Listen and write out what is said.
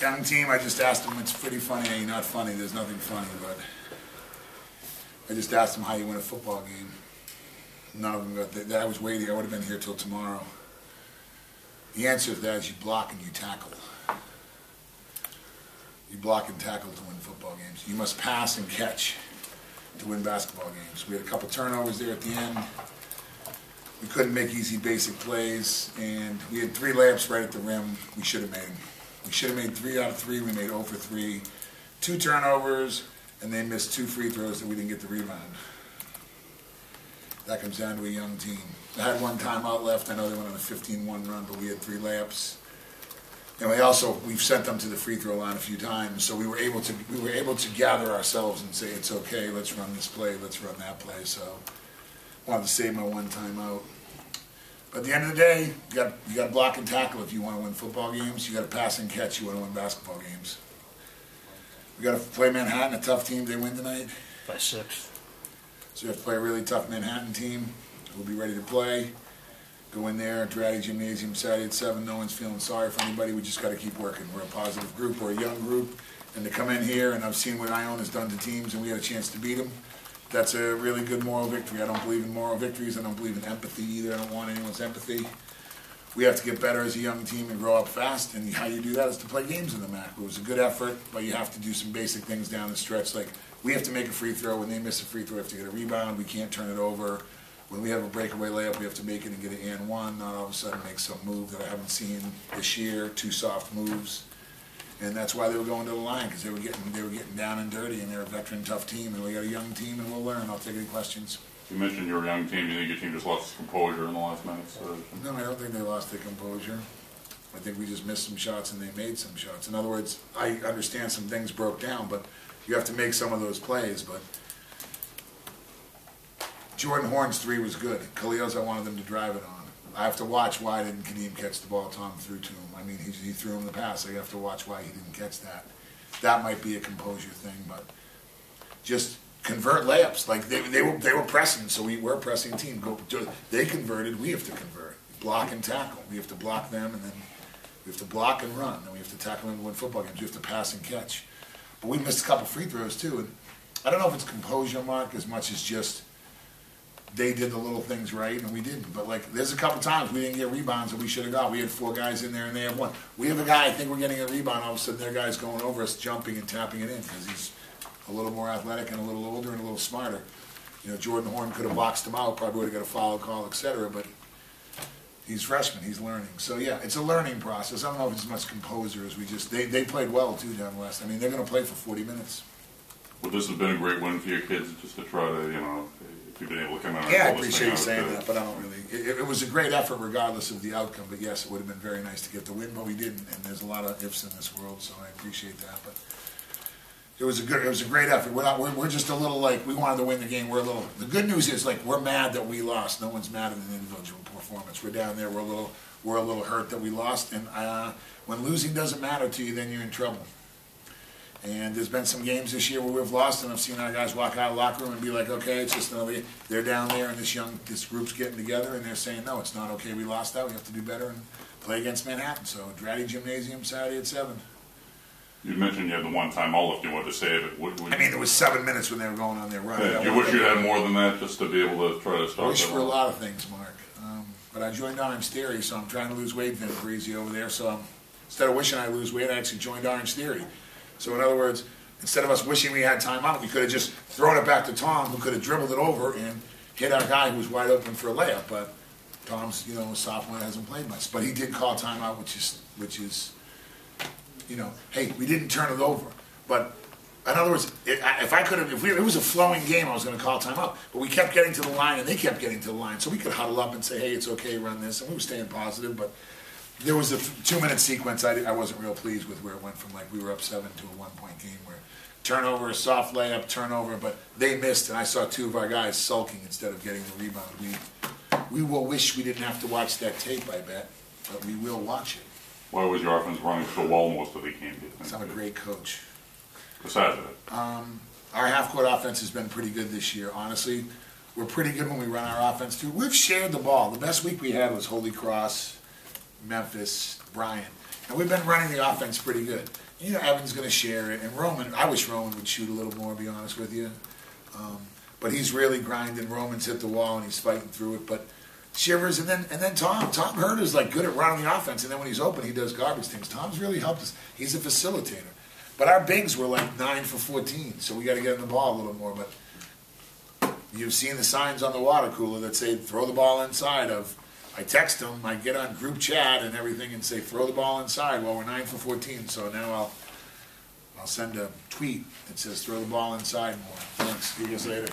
Young team, I just asked them, it's pretty funny. You're not funny, there's nothing funny, but I just asked them how you win a football game. None of them got that. I was waiting, I would have been here till tomorrow. The answer to that is you block and you tackle. You block and tackle to win football games. You must pass and catch to win basketball games. We had a couple turnovers there at the end. We couldn't make easy basic plays, and we had 3 layups right at the rim. We should have made them. We should have made 3 out of 3. We made 0 for 3. 2 turnovers, and they missed 2 free throws that we didn't get the rebound. That comes down to a young team. They had 1 timeout left. I know they went on a 15-1 run, but we had 3 layups. And we've sent them to the free throw line a few times, so we were able to gather ourselves and say, it's okay, let's run this play, let's run that play. So I wanted to save my 1 timeout. But at the end of the day, you got to block and tackle if you want to win football games. You got to pass and catch you want to win basketball games. We got to play Manhattan, a tough team. They win tonight by 6. So we have to play a really tough Manhattan team. We'll be ready to play. Go in there, Dratty Gymnasium Saturday at 7. No one's feeling sorry for anybody. We just got to keep working. We're a positive group. We're a young group. And to come in here, and I've seen what Iona has done to teams, and we had a chance to beat them, that's a really good moral victory. I don't believe in moral victories. I don't believe in empathy either. I don't want anyone's empathy. We have to get better as a young team and grow up fast, and how you do that is to play games in the MAC. It was a good effort, but you have to do some basic things down the stretch. Like, we have to make a free throw. When they miss a free throw, we have to get a rebound. We can't turn it over. When we have a breakaway layup, we have to make it and get an and one, not all of a sudden make some move that I haven't seen this year, 2 soft moves. And that's why they were going to the line, because they were getting down and dirty, and they're a veteran, tough team, and we got a young team, and we'll learn. I'll take any questions. You mentioned you're a young team. Do you think your team just lost its composure in the last minutes? No, I don't think they lost their composure. I think we just missed some shots and they made some shots. In other words, I understand some things broke down, but you have to make some of those plays. But Jordan Horn's 3 was good. Khalil's, I wanted them to drive it on. I have to watch why didn't Kadeem catch the ball Tom threw to him. I mean, he threw him the pass. I have to watch why he didn't catch that. That might be a composure thing, but just convert layups. Like they were pressing, so we were a pressing team. They converted. We have to convert. Block and tackle. We have to block them, and then we have to block and run. Then we have to tackle them and win football games. We have to pass and catch. But we missed a couple free throws too. And I don't know if it's composure, Mark, as much as just they did the little things right and we didn't. But like, there's a couple times we didn't get rebounds that we should have got. We had 4 guys in there and they have 1. We have a guy, I think we're getting a rebound, all of a sudden their guy's going over us, jumping and tapping it in because he's a little more athletic and a little older and a little smarter. You know, Jordan Horn could have boxed him out, probably would have got a foul call, etc. But he's freshman, he's learning. So yeah, it's a learning process. I don't know if it's as much composure as we just, they played well too down west. I mean, they're going to play for 40 minutes. Well, this has been a great win for your kids, just to try to, you know, if you've been able to come out and yeah, I pull this appreciate thing you out, saying that, but I don't really. It was a great effort regardless of the outcome, but yes, it would have been very nice to get the win, but we didn't, and there's a lot of ifs in this world, so I appreciate that. But it was a great effort. We're just a little like, we wanted to win the game. The good news is, like, we're mad that we lost. No one's mad at an individual performance. We're down there, we're a little hurt that we lost, and when losing doesn't matter to you, then you're in trouble. And there's been some games this year where we've lost, and I've seen our guys walk out of the locker room and be like, okay, it's just another, they're down there and this group's getting together and they're saying, no, it's not okay, we lost that, we have to do better and play against Manhattan. So Dratty Gymnasium Saturday at 7. You mentioned you had the 1 timeout if you wanted to save it. I mean, it was 7 minutes when they were going on their run. Yeah, you wish you had more than that just to be able to try to start. I wish for a lot of things, Mark. But I joined Orange Theory, so I'm trying to lose weight very easy over there. So instead of wishing I lose weight, I actually joined Orange Theory. So in other words, instead of us wishing we had time out, we could have just thrown it back to Tom, who could have dribbled it over and hit our guy who was wide open for a layup. But Tom's, you know, a sophomore, hasn't played much. But he did call timeout, which is, you know, hey, we didn't turn it over. But in other words, if it was a flowing game, I was going to call timeout. But we kept getting to the line, and they kept getting to the line. So we could huddle up and say, hey, it's okay, run this. And we were staying positive, but there was a 2-minute sequence I wasn't real pleased with, where it went from like we were up 7 to a 1-point game, where turnover, a soft layup, turnover, but they missed, and I saw 2 of our guys sulking instead of getting the rebound. We will wish we didn't have to watch that tape, I bet, but we will watch it. Why was your offense running so well most of the game? Because I'm a great coach. Besides that, our half-court offense has been pretty good this year, honestly. We're pretty good when we run our offense, too. We've shared the ball. The best week we had was Holy Cross, Memphis, Bryant. And we've been running the offense pretty good. You know, Evan's going to share it, and Roman, I wish Roman would shoot a little more, to be honest with you. But he's really grinding. Roman's hit the wall, and he's fighting through it. But Shivers, and then Tom Herter's like good at running the offense, and then when he's open, he does garbage things. Tom's really helped us. He's a facilitator. But our bigs were like 9 for 14, so we got to get in the ball a little more. But you've seen the signs on the water cooler that say throw the ball inside. I text them, I get on group chat and everything and say throw the ball inside. Well, we're 9 for 14, so now I'll send a tweet that says throw the ball inside more. Thanks. See you guys later.